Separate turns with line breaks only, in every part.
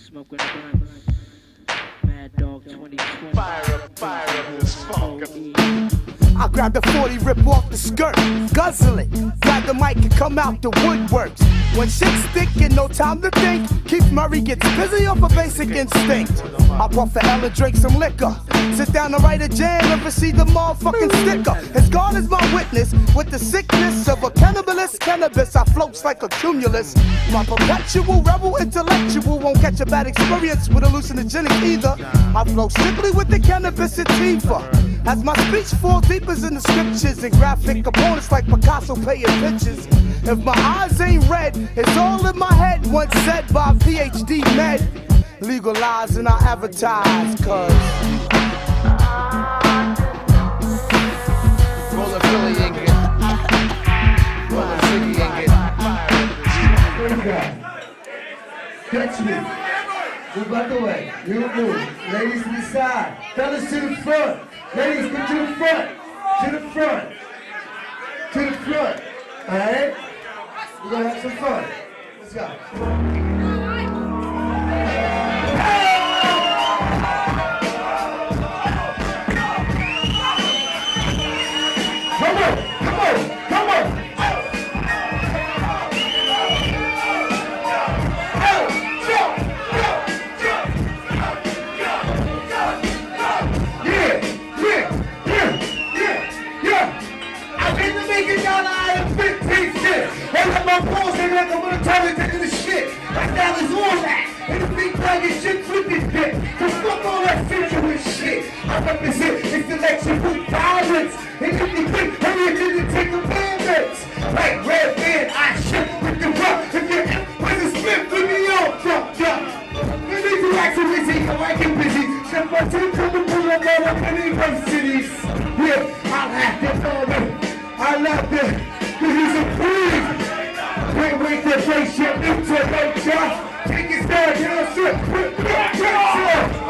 Smoking a blunt. Mad Dog 2020.
Fire up this funk.
I grab the 40, rip off the skirt, guzzle it, grab the mic and come out the woodworks. When shit's thick and no time to think, Keith Murray gets busy off a basic instinct. I puff a L and drink some liquor, sit down and write a jam and receive the motherfucking sticker. As God is my witness, with the sickness of a cannibalist cannabis, I floats like a cumulus. My perpetual rebel intellectual won't catch a bad experience with hallucinogenic either. I flow strictly with the cannabis sativa. As my speech falls deep as in the scriptures and graphic components like Picasso paying pictures. If my eyes ain't red, it's all in my head. Once said by a PhD med. Legalize and I advertise, cause
Roll a Philly ingot. Roll a Ziggy ingot.
Catch me. Move out the way. You move. Ladies to the side. Fellas to the front. Ladies, come to the front. To the front. To the front. Alright? We're gonna have some fun. Let's go. Like I'm gonna tell it to the shit. Like that is all that. And the big bag is shit flipping dick. So fuck all that sensuous shit. I represent intellectual violence. And if you think hurry to take commandments. Like red band, I shit with the rock. If you're with a spit, put me on. Fuck up. You need to act so busy. I'm like it busy. Step by two, come and pull up all up in universities. Yeah, I'll have to know it. I love it. Cause he's a freak. Can't wait to play shit into nature. Take it down, you know, shit. I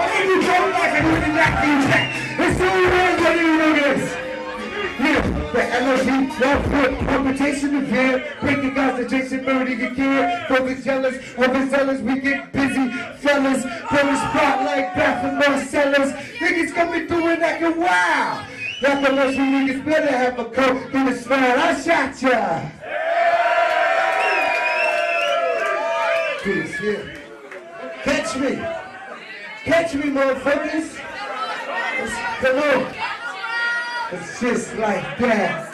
think you don't like it, you can knock you back. It's the only way that you know this. Yeah, the LOD, love foot, reputation of here. Break the concentration, burning your kid. Focus jealous, overzealous, we get busy. Fellas, from the spotlight, back from Marcellus. Niggas coming through and acting wow. Like unless you niggas better have a coat than a smile. I shot ya. Yeah. Catch me. Catch me, motherfuckers. Come on. It's just like that.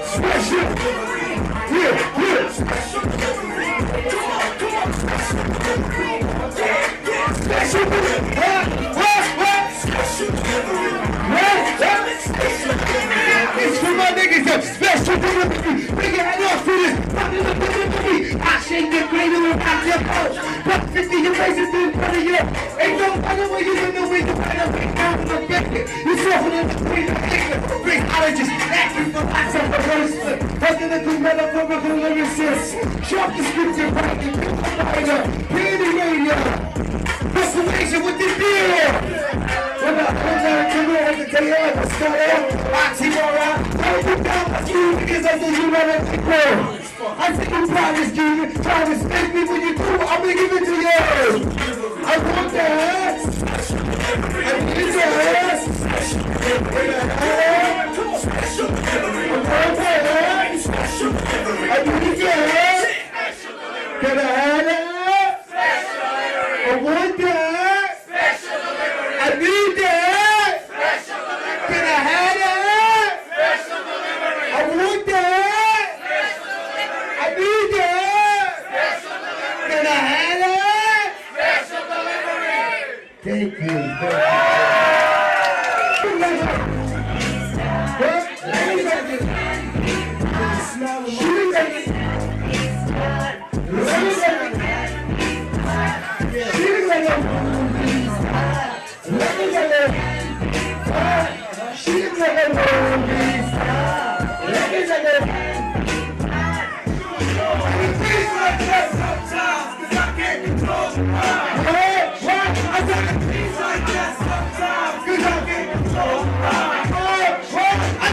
Special. Yeah, yeah. Special. It's for my niggas that special delivery. Nigga, I love for this. I shake the cradle and pop your pouch. But 50 your faces in front of you. Ain't no other way you don't know where to find out. I'm gonna get it. You suffer in the queen of England. Great allergists acting for lots of rehearsal. Nothing to do metaphorical lyricists. Sharp description, writing, writer, candy radio. Persuasion with the deal. When I come down to me, I can tell you how to start off. Oxymoron, don't put down my shoes because I think you better to grow. I think you promise you, try to respect me when you do, I'm gonna give it to you. I want that. I need that. Special delivery. I want that. Special delivery. I need that. Can I have that? Special delivery. I want that. Special delivery. I need that. Special delivery. Can I have that? Special delivery. I want that. Special delivery. I need that. Special delivery. Can I have that? Special delivery. Thank you. I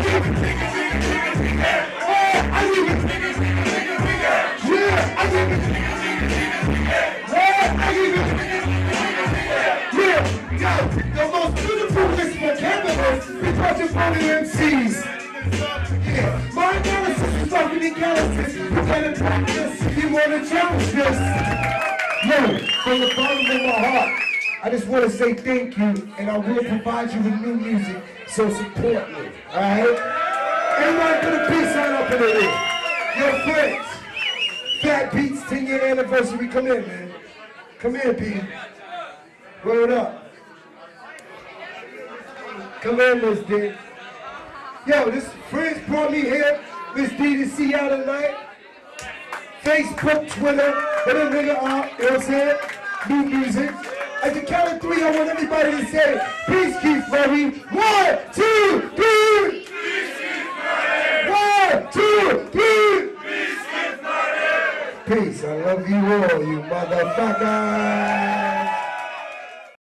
opponent MCs. Yeah, my analysis is fucking analysis. You gotta practice if you wanna challenge this. Yo, from the bottom of my heart, I just want to say thank you, and I will provide you with new music, so support me, alright? Everybody put a peace sign up in the air. Your friends. Fat Beats 10-year anniversary, come in, man. Come in, P. Word up. Come in, Miss D. Yo, this friends brought me here, Miss D, to see y'all tonight. Facebook, Twitter, hit a nigga up, you know what I'm saying? New music. At the count of 3, I want everybody to say, peace, Keith Murray. 1, 2, 3. Peace, Keith Murray. 1, 2, 3. Peace, Keith Murray. Peace, I love you all, you motherfuckers.